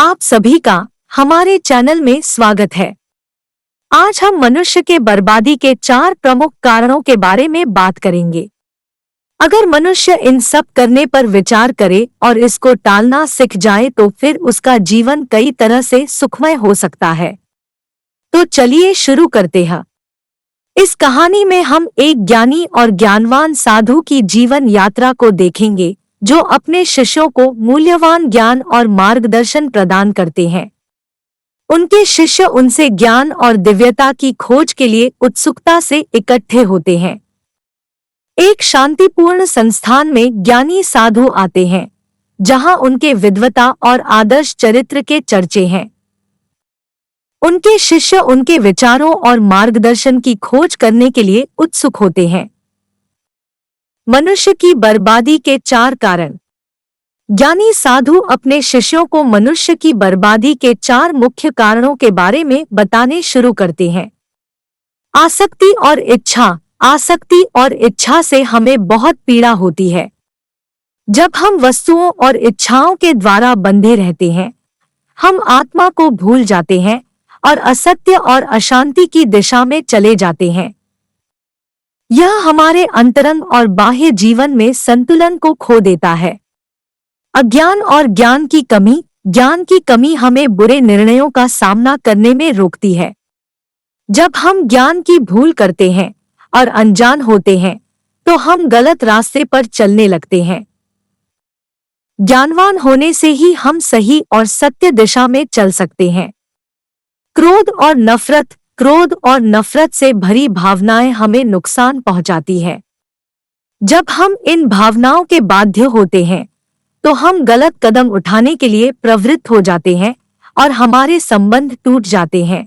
आप सभी का हमारे चैनल में स्वागत है। आज हम मनुष्य के बर्बादी के 4 प्रमुख कारणों के बारे में बात करेंगे। अगर मनुष्य इन सब करने पर विचार करे और इसको टालना सीख जाए तो फिर उसका जीवन कई तरह से सुखमय हो सकता है। तो चलिए शुरू करते हैं। इस कहानी में हम एक ज्ञानी और ज्ञानवान साधु की जीवन यात्रा को देखेंगे जो अपने शिष्यों को मूल्यवान ज्ञान और मार्गदर्शन प्रदान करते हैं। उनके शिष्य उनसे ज्ञान और दिव्यता की खोज के लिए उत्सुकता से इकट्ठे होते हैं। एक शांतिपूर्ण संस्थान में ज्ञानी साधु आते हैं जहां उनके विद्वता और आदर्श चरित्र के चर्चे हैं। उनके शिष्य उनके विचारों और मार्गदर्शन की खोज करने के लिए उत्सुक होते हैं। मनुष्य की बर्बादी के 4 कारण। ज्ञानी साधु अपने शिष्यों को मनुष्य की बर्बादी के 4 मुख्य कारणों के बारे में बताने शुरू करते हैं। आसक्ति और इच्छा। आसक्ति और इच्छा से हमें बहुत पीड़ा होती है। जब हम वस्तुओं और इच्छाओं के द्वारा बंधे रहते हैं, हम आत्मा को भूल जाते हैं और असत्य और अशांति की दिशा में चले जाते हैं। यह हमारे अंतरंग और बाह्य जीवन में संतुलन को खो देता है। अज्ञान और ज्ञान की कमी। ज्ञान की कमी हमें बुरे निर्णयों का सामना करने में रोकती है। जब हम ज्ञान की भूल करते हैं और अनजान होते हैं तो हम गलत रास्ते पर चलने लगते हैं। ज्ञानवान होने से ही हम सही और सत्य दिशा में चल सकते हैं। क्रोध और नफरत। क्रोध और नफरत से भरी भावनाएं हमें नुकसान पहुंचाती है। जब हम इन भावनाओं के बाध्य होते हैं तो हम गलत कदम उठाने के लिए प्रवृत्त हो जाते हैं और हमारे संबंध टूट जाते हैं।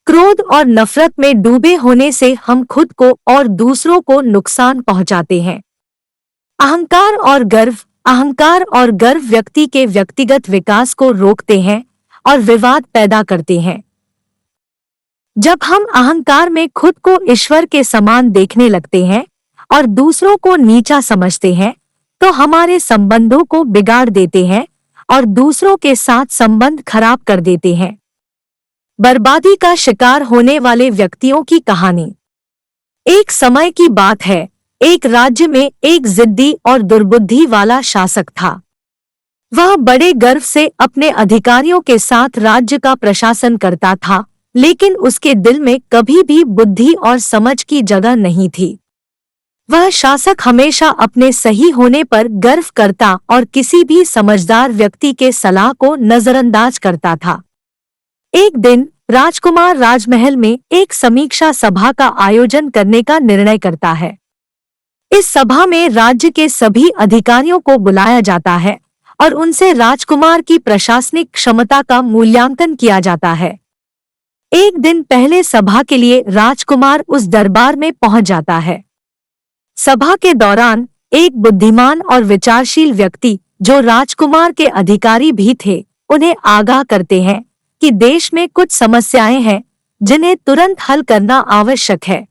क्रोध और नफरत में डूबे होने से हम खुद को और दूसरों को नुकसान पहुंचाते हैं। अहंकार और गर्व। अहंकार और गर्व व्यक्ति के व्यक्तिगत विकास को रोकते हैं और विवाद पैदा करते हैं। जब हम अहंकार में खुद को ईश्वर के समान देखने लगते हैं और दूसरों को नीचा समझते हैं तो हमारे संबंधों को बिगाड़ देते हैं और दूसरों के साथ संबंध खराब कर देते हैं। बर्बादी का शिकार होने वाले व्यक्तियों की कहानी। एक समय की बात है, एक राज्य में एक जिद्दी और दुर्बुद्धि वाला शासक था। वह बड़े गर्व से अपने अधिकारियों के साथ राज्य का प्रशासन करता था, लेकिन उसके दिल में कभी भी बुद्धि और समझ की जगह नहीं थी। वह शासक हमेशा अपने सही होने पर गर्व करता और किसी भी समझदार व्यक्ति के सलाह को नजरअंदाज करता था। एक दिन राजकुमार राजमहल में एक समीक्षा सभा का आयोजन करने का निर्णय करता है। इस सभा में राज्य के सभी अधिकारियों को बुलाया जाता है और उनसे राजकुमार की प्रशासनिक क्षमता का मूल्यांकन किया जाता है। एक दिन पहले सभा के लिए राजकुमार उस दरबार में पहुंच जाता है। सभा के दौरान एक बुद्धिमान और विचारशील व्यक्ति जो राजकुमार के अधिकारी भी थे, उन्हें आगाह करते हैं कि देश में कुछ समस्याएं हैं जिन्हें तुरंत हल करना आवश्यक है।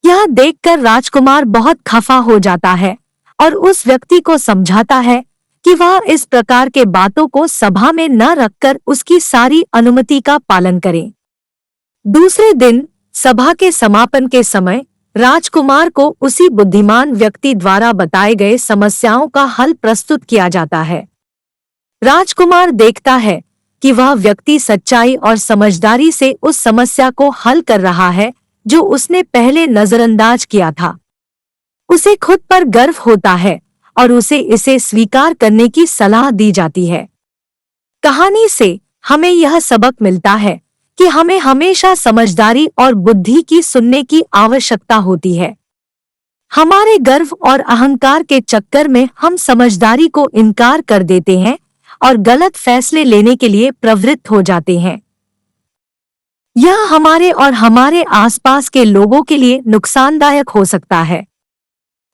यह देखकर राजकुमार बहुत खफा हो जाता है और उस व्यक्ति को समझाता है कि वह इस प्रकार के बातों को सभा में न रखकर उसकी सारी अनुमति का पालन करे। दूसरे दिन सभा के समापन के समय राजकुमार को उसी बुद्धिमान व्यक्ति द्वारा बताए गए समस्याओं का हल प्रस्तुत किया जाता है। राजकुमार देखता है कि वह व्यक्ति सच्चाई और समझदारी से उस समस्या को हल कर रहा है जो उसने पहले नजरअंदाज किया था। उसे खुद पर गर्व होता है और उसे इसे स्वीकार करने की सलाह दी जाती है। कहानी से हमें यह सबक मिलता है कि हमें हमेशा समझदारी और बुद्धि की सुनने की आवश्यकता होती है। हमारे गर्व और अहंकार के चक्कर में हम समझदारी को इनकार कर देते हैं और गलत फैसले लेने के लिए प्रवृत्त हो जाते हैं। यह हमारे और हमारे आसपास के लोगों के लिए नुकसानदायक हो सकता है।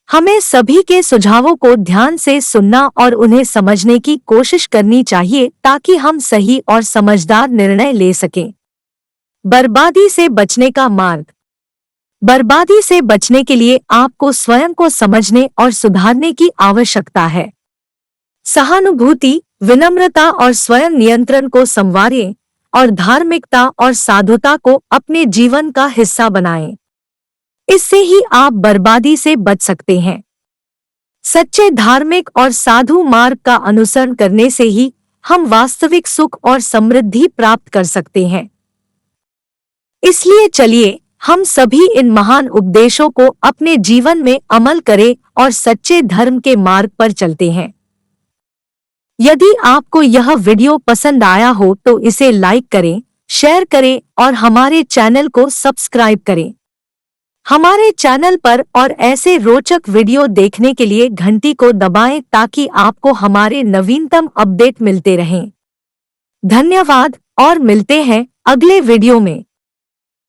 हमें सभी के सुझावों को ध्यान से सुनना और उन्हें समझने की कोशिश करनी चाहिए ताकि हम सही और समझदार निर्णय ले सकें। बर्बादी से बचने का मार्ग। बर्बादी से बचने के लिए आपको स्वयं को समझने और सुधारने की आवश्यकता है। सहानुभूति। विनम्रता और स्वयं नियंत्रण को संवारें और धार्मिकता और साधुता को अपने जीवन का हिस्सा बनाएं। इससे ही आप बर्बादी से बच सकते हैं। सच्चे धार्मिक और साधु मार्ग का अनुसरण करने से ही हम वास्तविक सुख और समृद्धि प्राप्त कर सकते हैं। इसलिए चलिए हम सभी इन महान उपदेशों को अपने जीवन में अमल करें और सच्चे धर्म के मार्ग पर चलते हैं। यदि आपको यह वीडियो पसंद आया हो तो इसे लाइक करें, शेयर करें और हमारे चैनल को सब्सक्राइब करें। हमारे चैनल पर और ऐसे रोचक वीडियो देखने के लिए घंटी को दबाएं ताकि आपको हमारे नवीनतम अपडेट मिलते रहें। धन्यवाद और मिलते हैं अगले वीडियो में।